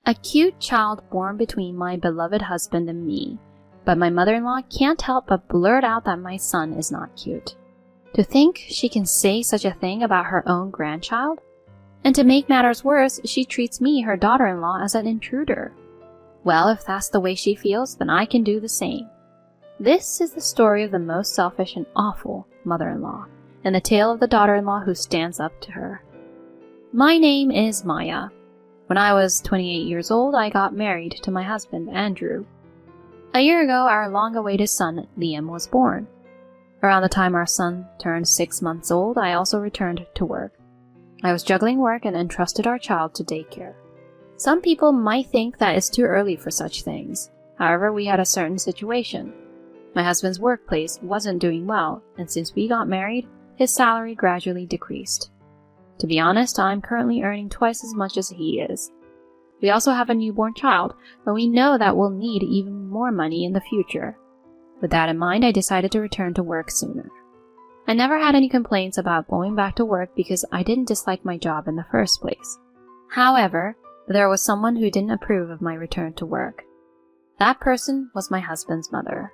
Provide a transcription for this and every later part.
A cute child born between my beloved husband and me, but my mother-in-law can't help but blurt out that my son is not cute. To think she can say such a thing about her own grandchild? And to make matters worse, she treats me, her daughter-in-law, as an intruder. Well, if that's the way she feels, then I can do the same. This is the story of the most selfish and awful mother-in-law, and the tale of the daughter-in-law who stands up to her. My name is Maya. When I was 28 years old, I got married to my husband, Andrew. A year ago, our long-awaited son, Liam, was born. Around the time our son turned 6 months old, I also returned to work. I was juggling work and entrusted our child to daycare. Some people might think that it's too early for such things. However, we had a certain situation. My husband's workplace wasn't doing well, and since we got married, his salary gradually decreased. To be honest, I'm currently earning twice as much as he is. We also have a newborn child, but we know that we'll need even more money in the future. With that in mind, I decided to return to work sooner. I never had any complaints about going back to work because I didn't dislike my job in the first place. However, there was someone who didn't approve of my return to work. That person was my husband's mother.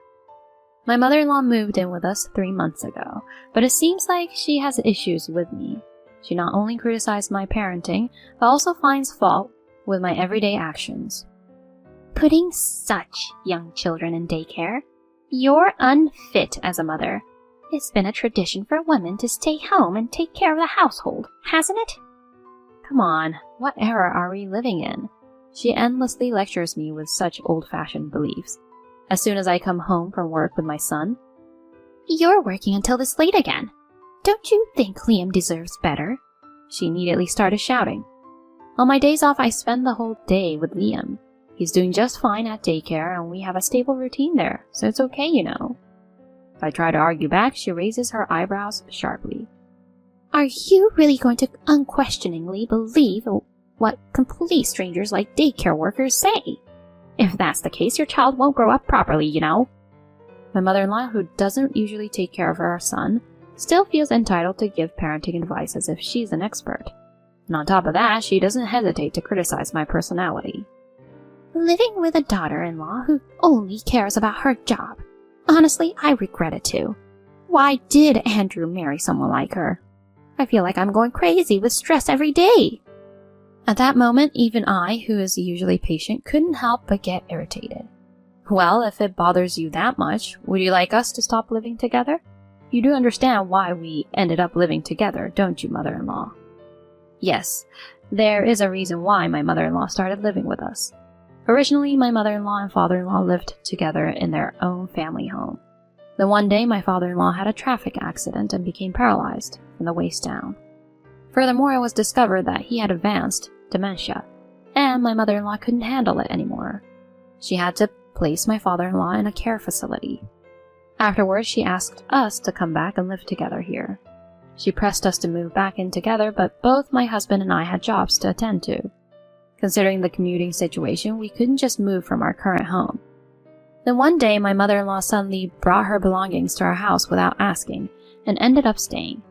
My mother-in-law moved in with us 3 months ago, but it seems like she has issues with me. She not only criticized my parenting, but also finds fault with my everyday actions. Putting such young children in daycare? You're unfit as a mother. It's been a tradition for women to stay home and take care of the household, hasn't it? Come on, what era are we living in? She endlessly lectures me with such old-fashioned beliefs. As soon as I come home from work with my son, "You're working until this late again. Don't you think Liam deserves better?" she immediately started shouting. On my days off, I spend the whole day with Liam. He's doing just fine at daycare, and we have a stable routine there, so it's okay, you know. If I try to argue back, she raises her eyebrows sharply. Are you really going to unquestioningly believe what complete strangers like daycare workers say? If that's the case, your child won't grow up properly, you know. My mother-in-law, who doesn't usually take care of her son, still feels entitled to give parenting advice as if she's an expert. And on top of that, she doesn't hesitate to criticize my personality. Living with a daughter-in-law who only cares about her job. Honestly, I regret it too. Why did Andrew marry someone like her? I feel like I'm going crazy with stress every day. At that moment, even I, who is usually patient, couldn't help but get irritated. Well, if it bothers you that much, would you like us to stop living together? You do understand why we ended up living together, don't you, mother-in-law? Yes, there is a reason why my mother-in-law started living with us. Originally, my mother-in-law and father-in-law lived together in their own family home. Then one day, my father-in-law had a traffic accident and became paralyzed from the waist down. Furthermore, it was discovered that he had advanced dementia, and my mother-in-law couldn't handle it anymore. She had to place my father-in-law in a care facility. Afterwards, she asked us to come back and live together here. She pressed us to move back in together, but both my husband and I had jobs to attend to. Considering the commuting situation, we couldn't just move from our current home. Then one day, my mother-in-law suddenly brought her belongings to our house without asking, and ended up staying.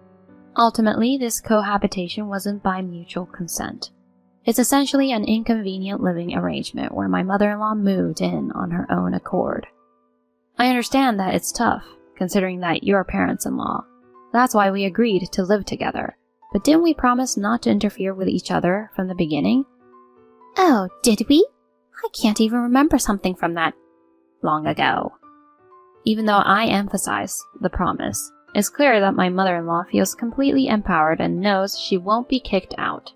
Ultimately, this cohabitation wasn't by mutual consent. It's essentially an inconvenient living arrangement where my mother-in-law moved in on her own accord. I understand that it's tough, considering that you're parents-in-law. That's why we agreed to live together. But didn't we promise not to interfere with each other from the beginning? Oh, did we? I can't even remember something from that long ago. Even though I emphasize the promise, it's clear that my mother-in-law feels completely empowered and knows she won't be kicked out.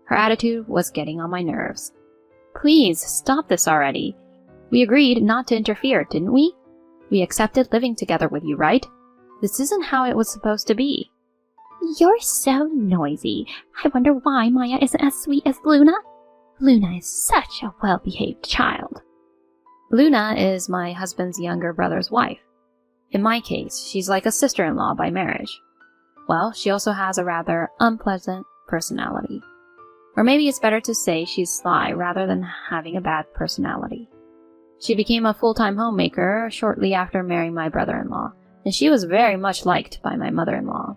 Her attitude was getting on my nerves. Please, stop this already. We agreed not to interfere, didn't we? We accepted living together with you, right? This isn't how it was supposed to be. You're so noisy. I wonder why Maya isn't as sweet as Luna. Luna is such a well-behaved child. Luna is my husband's younger brother's wife. In my case, she's like a sister-in-law by marriage. Well, she also has a rather unpleasant personality. Or maybe it's better to say she's sly rather than having a bad personality. She became a full-time homemaker shortly after marrying my brother-in-law, and she was very much liked by my mother-in-law.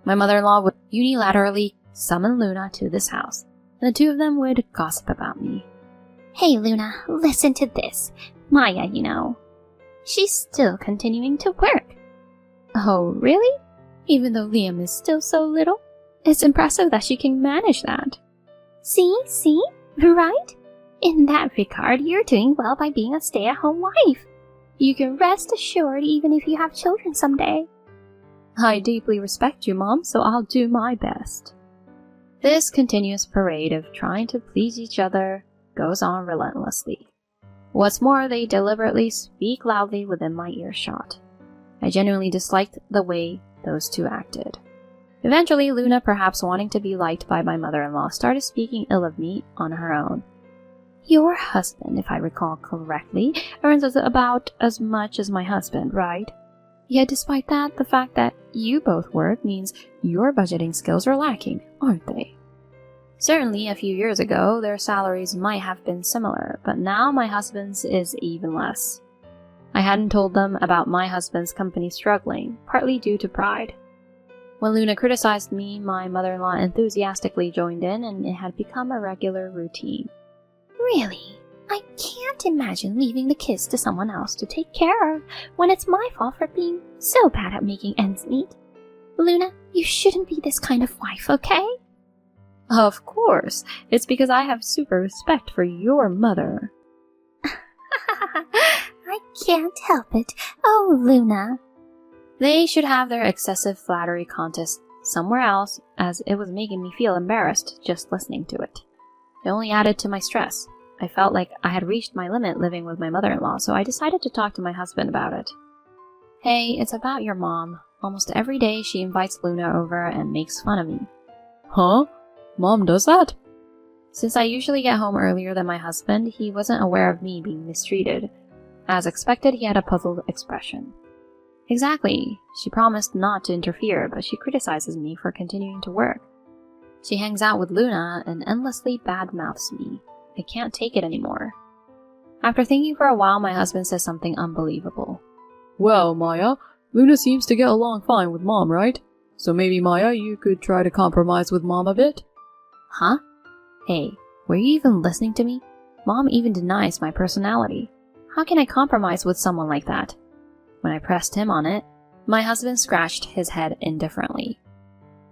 My mother-in-law would unilaterally summon Luna to this house, and the two of them would gossip about me. Hey, Luna, listen to this. Maya, you know, she's still continuing to work. Oh, really? Even though Liam is still so little? It's impressive that she can manage that. See? Right? In that regard, you're doing well by being a stay-at-home wife. You can rest assured even if you have children someday. I deeply respect you, Mom, so I'll do my best. This continuous parade of trying to please each other goes on relentlessly. What's more, they deliberately speak loudly within my earshot. I genuinely disliked the way those two acted. Eventually, Luna, perhaps wanting to be liked by my mother-in-law, started speaking ill of me on her own. Your husband, if I recall correctly, earns about as much as my husband, right? Yet despite that, the fact that you both work means your budgeting skills are lacking, aren't they? Certainly, a few years ago, their salaries might have been similar, but now my husband's is even less. I hadn't told them about my husband's company struggling, partly due to pride. When Luna criticized me, my mother-in-law enthusiastically joined in, and it had become a regular routine. Really? I can't imagine leaving the kids to someone else to take care of when it's my fault for being so bad at making ends meet. Luna, you shouldn't be this kind of wife, okay? Of course. It's because I have super respect for your mother. I can't help it. Oh, Luna. They should have their excessive flattery contest somewhere else, as it was making me feel embarrassed just listening to it. It only added to my stress. I felt like I had reached my limit living with my mother-in-law, so I decided to talk to my husband about it. Hey, it's about your mom. Almost every day she invites Luna over and makes fun of me. Huh? Mom does that? Since I usually get home earlier than my husband, he wasn't aware of me being mistreated. As expected, he had a puzzled expression. Exactly. She promised not to interfere, but she criticizes me for continuing to work. She hangs out with Luna and endlessly badmouths me. I can't take it anymore. After thinking for a while, my husband says something unbelievable. Well, Maya, Luna seems to get along fine with Mom, right? So maybe, Maya, you could try to compromise with Mom a bit? Huh? Hey, were you even listening to me? Mom even denies my personality. How can I compromise with someone like that? When I pressed him on it, my husband scratched his head indifferently.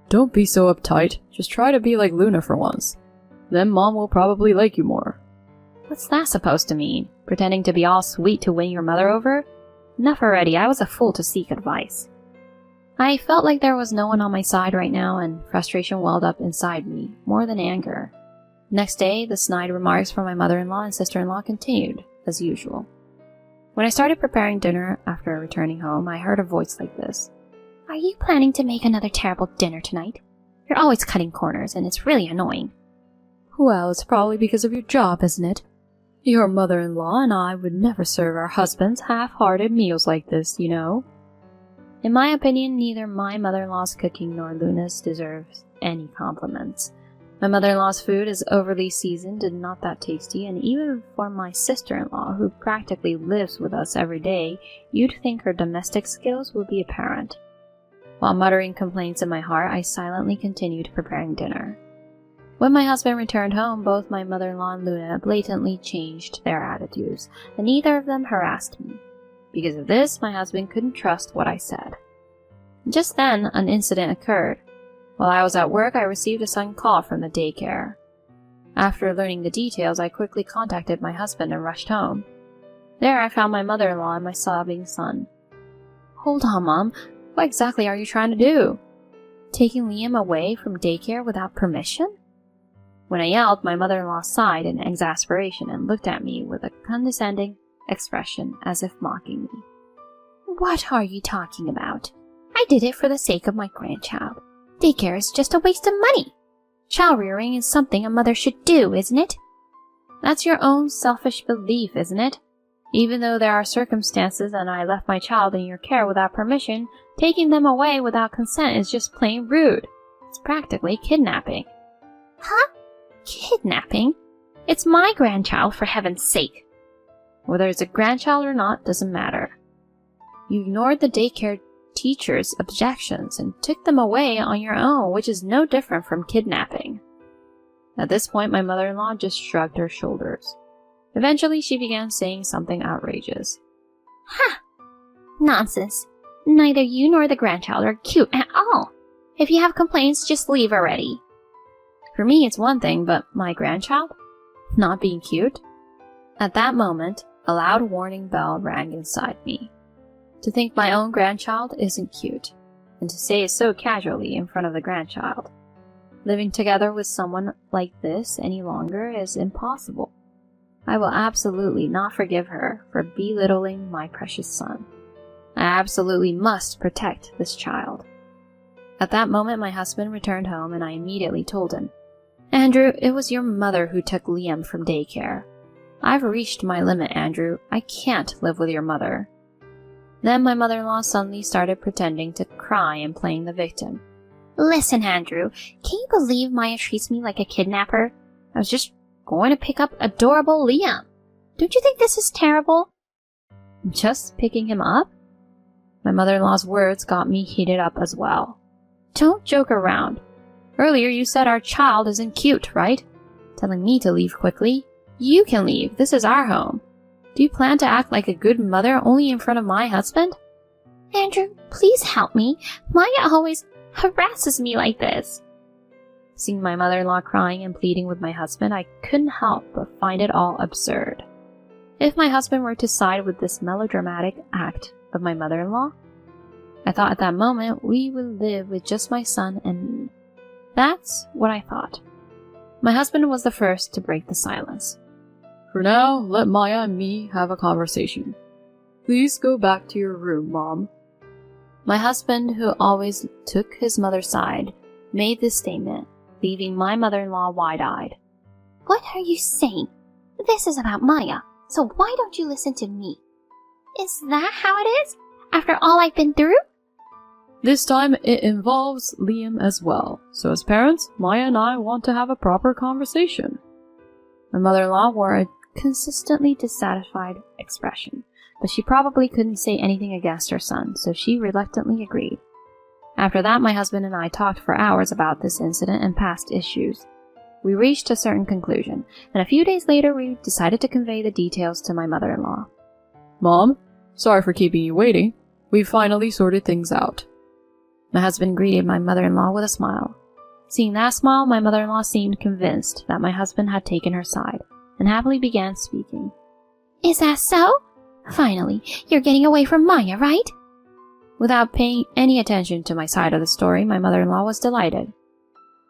Don't be so uptight. Just try to be like Luna for once. Then Mom will probably like you more. What's that supposed to mean? Pretending to be all sweet to win your mother over? Enough already, I was a fool to seek advice. I felt like there was no one on my side right now, and frustration welled up inside me, more than anger. Next day, the snide remarks from my mother-in-law and sister-in-law continued, as usual. When I started preparing dinner after returning home, I heard a voice like this. Are you planning to make another terrible dinner tonight? You're always cutting corners, and it's really annoying. Well, it's probably because of your job, isn't it? Your mother-in-law and I would never serve our husbands half-hearted meals like this, you know. In my opinion, neither my mother-in-law's cooking nor Luna's deserves any compliments. My mother-in-law's food is overly seasoned and not that tasty, and even for my sister-in-law, who practically lives with us every day, you'd think her domestic skills would be apparent. While muttering complaints in my heart, I silently continued preparing dinner. When my husband returned home, both my mother-in-law and Luna blatantly changed their attitudes, and neither of them harassed me. Because of this, my husband couldn't trust what I said. Just then, an incident occurred. While I was at work, I received a sudden call from the daycare. After learning the details, I quickly contacted my husband and rushed home. There, I found my mother-in-law and my sobbing son. Hold on, Mom. What exactly are you trying to do? Taking Liam away from daycare without permission? When I yelled, my mother-in-law sighed in exasperation and looked at me with a condescending expression as if mocking me. What are you talking about? I did it for the sake of my grandchild. Daycare is just a waste of money. Child rearing is something a mother should do, isn't it? That's your own selfish belief, isn't it? Even though there are circumstances and I left my child in your care without permission, taking them away without consent is just plain rude. It's practically kidnapping. Huh? Kidnapping? It's my grandchild, for heaven's sake. Whether it's a grandchild or not doesn't matter. You ignored the daycare teacher's objections and took them away on your own, which is no different from kidnapping. At this point, my mother-in-law just shrugged her shoulders. Eventually, she began saying something outrageous. Ha! Nonsense. Neither you nor the grandchild are cute at all. If you have complaints, just leave already. For me, it's one thing, but my grandchild? Not being cute? At that moment, a loud warning bell rang inside me. To think my own grandchild isn't cute, and to say it so casually in front of the grandchild. Living together with someone like this any longer is impossible. I will absolutely not forgive her for belittling my precious son. I absolutely must protect this child. At that moment, my husband returned home, and I immediately told him, Andrew, it was your mother who took Liam from daycare. I've reached my limit, Andrew. I can't live with your mother. Then my mother-in-law suddenly started pretending to cry and playing the victim. Listen, Andrew, can you believe Maya treats me like a kidnapper? I was just going to pick up adorable Liam. Don't you think this is terrible? Just picking him up? My mother-in-law's words got me heated up as well. Don't joke around. Earlier you said our child isn't cute, right? Telling me to leave quickly. You can leave. This is our home. Do you plan to act like a good mother only in front of my husband? Andrew, please help me. Maya always harasses me like this. Seeing my mother-in-law crying and pleading with my husband, I couldn't help but find it all absurd. If my husband were to side with this melodramatic act of my mother-in-law, I thought at that moment we would live with just my son and me. That's what I thought. My husband was the first to break the silence. For now, let Maya and me have a conversation. Please go back to your room, Mom. My husband, who always took his mother's side, made this statement, leaving my mother-in-law wide-eyed. What are you saying? This is about Maya, so why don't you listen to me? Is that how it is? After all I've been through? This time it involves Liam as well, so as parents, Maya and I want to have a proper conversation. My mother-in-law wore a consistently dissatisfied expression, but she probably couldn't say anything against her son, so she reluctantly agreed. After that, my husband and I talked for hours about this incident and past issues. We reached a certain conclusion, and a few days later we decided to convey the details to my mother-in-law. Mom, sorry for keeping you waiting. We've finally sorted things out. My husband greeted my mother-in-law with a smile. Seeing that smile, my mother-in-law seemed convinced that my husband had taken her side, and happily began speaking. Is that so? Finally, you're getting away from Maya, right? Without paying any attention to my side of the story, my mother-in-law was delighted.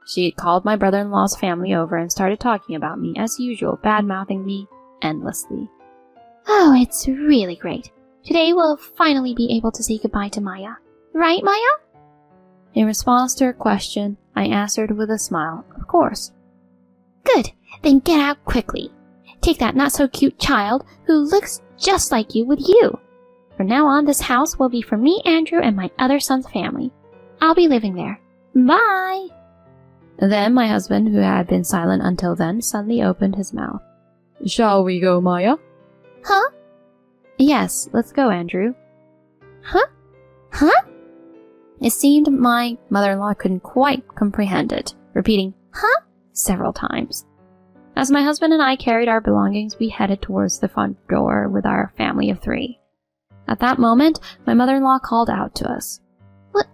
She had called my brother-in-law's family over and started talking about me, as usual, bad-mouthing me endlessly. Oh, it's really great. Today we'll finally be able to say goodbye to Maya. Right, Maya? In response to her question, I answered with a smile, of course. Good, then get out quickly. Take that not-so-cute child who looks just like you with you. From now on, this house will be for me, Andrew, and my other son's family. I'll be living there. Bye! Then my husband, who had been silent until then, suddenly opened his mouth. Shall we go, Maya? Huh? Yes, let's go, Andrew. Huh? Huh? It seemed my mother-in-law couldn't quite comprehend it, repeating, huh? Several times. As my husband and I carried our belongings, we headed towards the front door with our family of 3. At that moment, my mother-in-law called out to us.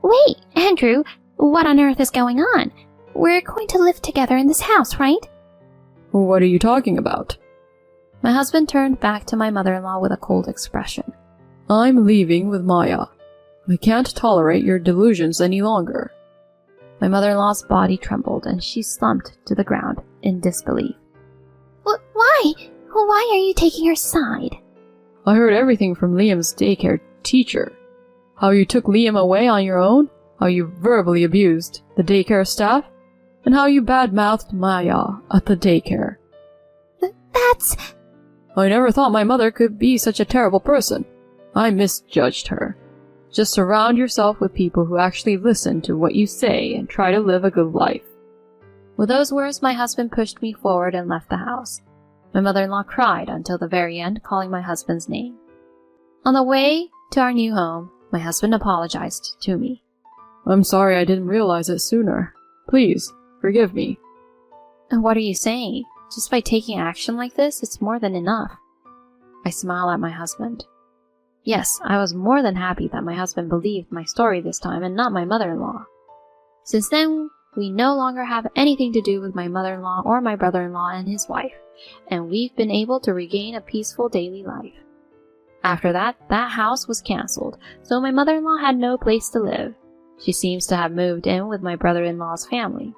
Wait, Andrew, what on earth is going on? We're going to live together in this house, right? What are you talking about? My husband turned back to my mother-in-law with a cold expression. I'm leaving with Maya. I can't tolerate your delusions any longer. My mother-in-law's body trembled and she slumped to the ground in disbelief. Why? Why are you taking her side? I heard everything from Liam's daycare teacher. How you took Liam away on your own, how you verbally abused the daycare staff, and how you bad-mouthed Maya at the daycare. That's... I never thought my mother could be such a terrible person. I misjudged her. Just surround yourself with people who actually listen to what you say and try to live a good life. With those words, my husband pushed me forward and left the house. My mother-in-law cried until the very end, calling my husband's name. On the way to our new home, my husband apologized to me. I'm sorry I didn't realize it sooner. Please, forgive me. And what are you saying? Just by taking action like this, it's more than enough. I smile at my husband. Yes, I was more than happy that my husband believed my story this time and not my mother-in-law. Since then, we no longer have anything to do with my mother-in-law or my brother-in-law and his wife, and we've been able to regain a peaceful daily life. After that house was cancelled, so my mother-in-law had no place to live. She seems to have moved in with my brother-in-law's family.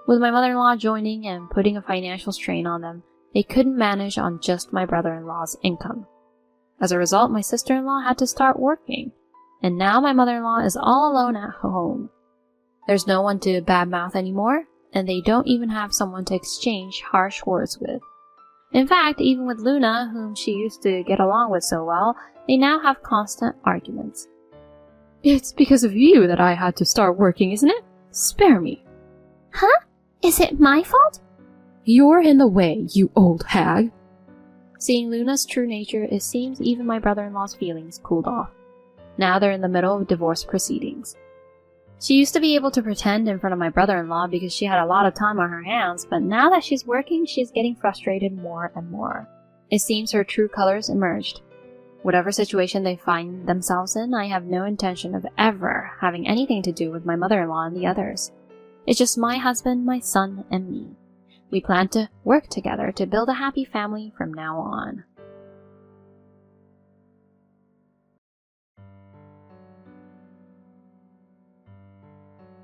With my mother-in-law joining and putting a financial strain on them, they couldn't manage on just my brother-in-law's income. As a result, my sister-in-law had to start working, and now my mother-in-law is all alone at home. There's no one to badmouth anymore, and they don't even have someone to exchange harsh words with. In fact, even with Luna, whom she used to get along with so well, they now have constant arguments. It's because of you that I had to start working, isn't it? Spare me. Huh? Is it my fault? You're in the way, you old hag. Seeing Luna's true nature, it seems even my brother-in-law's feelings cooled off. Now they're in the middle of divorce proceedings. She used to be able to pretend in front of my brother-in-law because she had a lot of time on her hands, but now that she's working, she's getting frustrated more and more. It seems her true colors emerged. Whatever situation they find themselves in, I have no intention of ever having anything to do with my mother-in-law and the others. It's just my husband, my son, and me. We plan to work together to build a happy family from now on.